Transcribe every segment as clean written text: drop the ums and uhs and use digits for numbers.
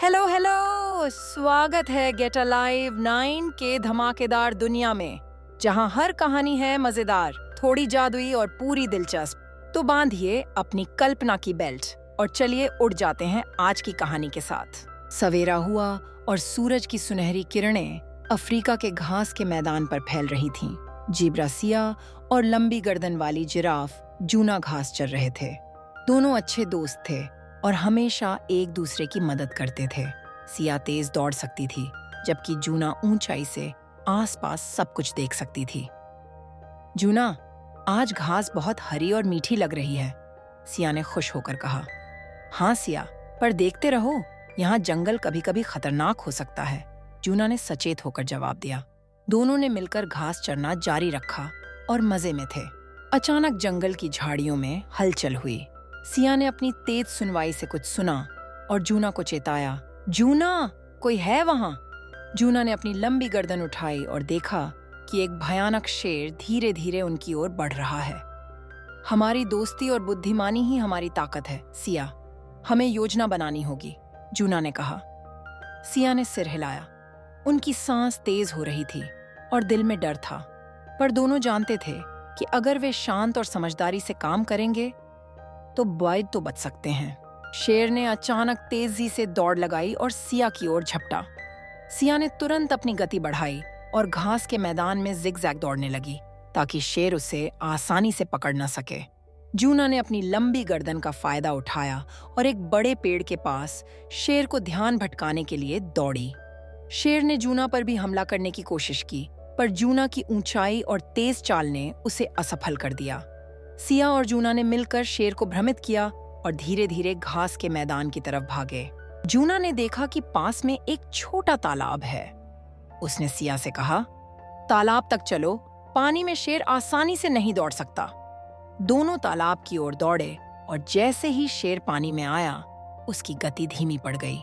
Hello hello, स्वागत है gate alive 9 के धमाकेदार दुनिया में, जहां हर कहानी है मजेदार, थोड़ी जादुई और पूरी दिलचस्प। तो बांधिए अपनी कल्पना की बेल्ट और चलिए उड़ जाते हैं आज की कहानी के साथ। सवेरा हुआ और सूरज की सुनहरी किरणें अफ्रीका के घास के मैदान पर फैल रही थीं। जीब्रा सिया और लंबी गर्दन वाली जिराफ जूना घास चर रहे थे। दोनों अच्छे दोस्त थे और हमेशा एक दूसरे की मदद करते थे। सिया तेज दौड़ सकती थी, जबकि जूना ऊंचाई से आसपास सब कुछ देख सकती थी। जूना, आज घास बहुत हरी और मीठी लग रही है, सिया ने खुश होकर कहा। हाँ सिया, पर देखते रहो, यहाँ जंगल कभी-कभी खतरनाक हो सकता है, जूना ने सचेत होकर जवाब दिया। दोनों ने मिलकर घास चरना जारी रखा और मजे में थे। अचानक जंगल की झाड़ियों में हलचल हुई। सिया ने अपनी तेज सुनवाई से कुछ सुना और जूना को चेताया। जूना, कोई है वहां? जूना ने अपनी लंबी गर्दन उठाई और देखा कि एक भयानक शेर धीरे धीरे उनकी ओर बढ़ रहा है। हमारी दोस्ती और बुद्धिमानी ही हमारी ताकत है सिया, हमें योजना बनानी होगी, जूना ने कहा। सिया ने सिर हिलाया। उनकी सांस तेज हो रही थी और दिल में डर था, पर दोनों जानते थे कि अगर वे शांत और समझदारी से काम करेंगे तो वाइड तो बच सकते हैं। शेर ने अचानक तेजी से दौड़ लगाई और सिया की ओर झपटा। सिया ने तुरंत अपनी गति बढ़ाई और घास के मैदान में जिगजैग दौड़ने लगी, ताकि शेर उसे आसानी से पकड़ न सके। जूना ने अपनी लंबी गर्दन का फायदा उठाया और एक बड़े पेड़ के पास शेर को ध्यान भटकाने के लिए दौड़ी। शेर ने जूना पर भी हमला करने की कोशिश की, पर जूना की ऊंचाई और तेज चाल ने उसे असफल कर दिया। सिया और जूना ने मिलकर शेर को भ्रमित किया और धीरे धीरे घास के मैदान की तरफ भागे। जूना ने देखा कि पास में एक छोटा तालाब है। उसने सिया से कहा, तालाब तक चलो, पानी में शेर आसानी से नहीं दौड़ सकता। दोनों तालाब की ओर दौड़े और जैसे ही शेर पानी में आया, उसकी गति धीमी पड़ गई।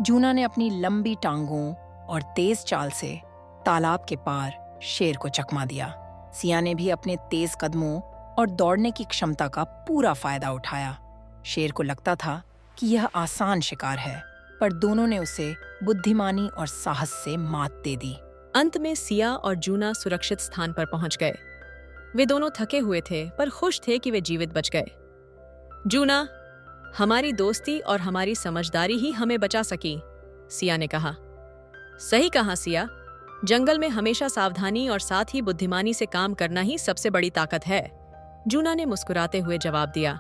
जूना ने अपनी लंबी टांगों और तेज चाल से तालाब के पार शेर को चकमा दिया। सिया ने भी अपने तेज कदमों और दौड़ने की क्षमता का पूरा फायदा उठाया। शेर को लगता था कि यह आसान शिकार है, पर दोनों ने उसे बुद्धिमानी और साहस से मात दे दी। अंत में सिया और जूना सुरक्षित स्थान पर पहुंच गए। वे दोनों थके हुए थे, पर खुश थे कि वे जीवित बच गए। जूना, हमारी दोस्ती और हमारी समझदारी ही हमें बचा सकी, सिया ने कहा। सही कहा सिया, जंगल में हमेशा सावधानी और साथ ही बुद्धिमानी से काम करना ही सबसे बड़ी ताकत है, जूना ने मुस्कुराते हुए जवाब दिया।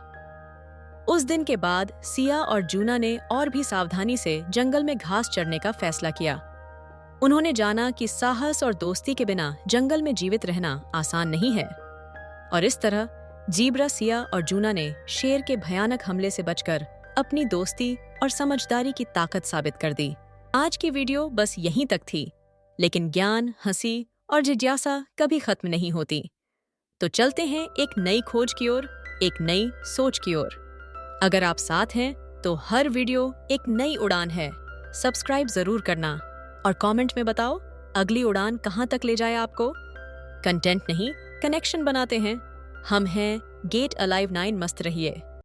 उस दिन के बाद सिया और जूना ने और भी सावधानी से जंगल में घास चरने का फैसला किया। उन्होंने जाना कि साहस और दोस्ती के बिना जंगल में जीवित रहना आसान नहीं है, और इस तरह जीब्रा, सिया और जूना ने शेर के भयानक हमले से बचकर अपनी दोस्ती और समझदारी की ताकत साबित कर दी। आज की वीडियो बस यहीं तक थी, लेकिन ज्ञान, हंसी और जिज्ञासा कभी खत्म नहीं होती। तो चलते हैं एक नई खोज की ओर, एक नई सोच की ओर। अगर आप साथ हैं तो हर वीडियो एक नई उड़ान है। सब्सक्राइब जरूर करना और कमेंट में बताओ अगली उड़ान कहां तक ले जाए आपको। कंटेंट नहीं, कनेक्शन बनाते हैं। हम हैं गेट अलाइव 9। मस्त रहिए।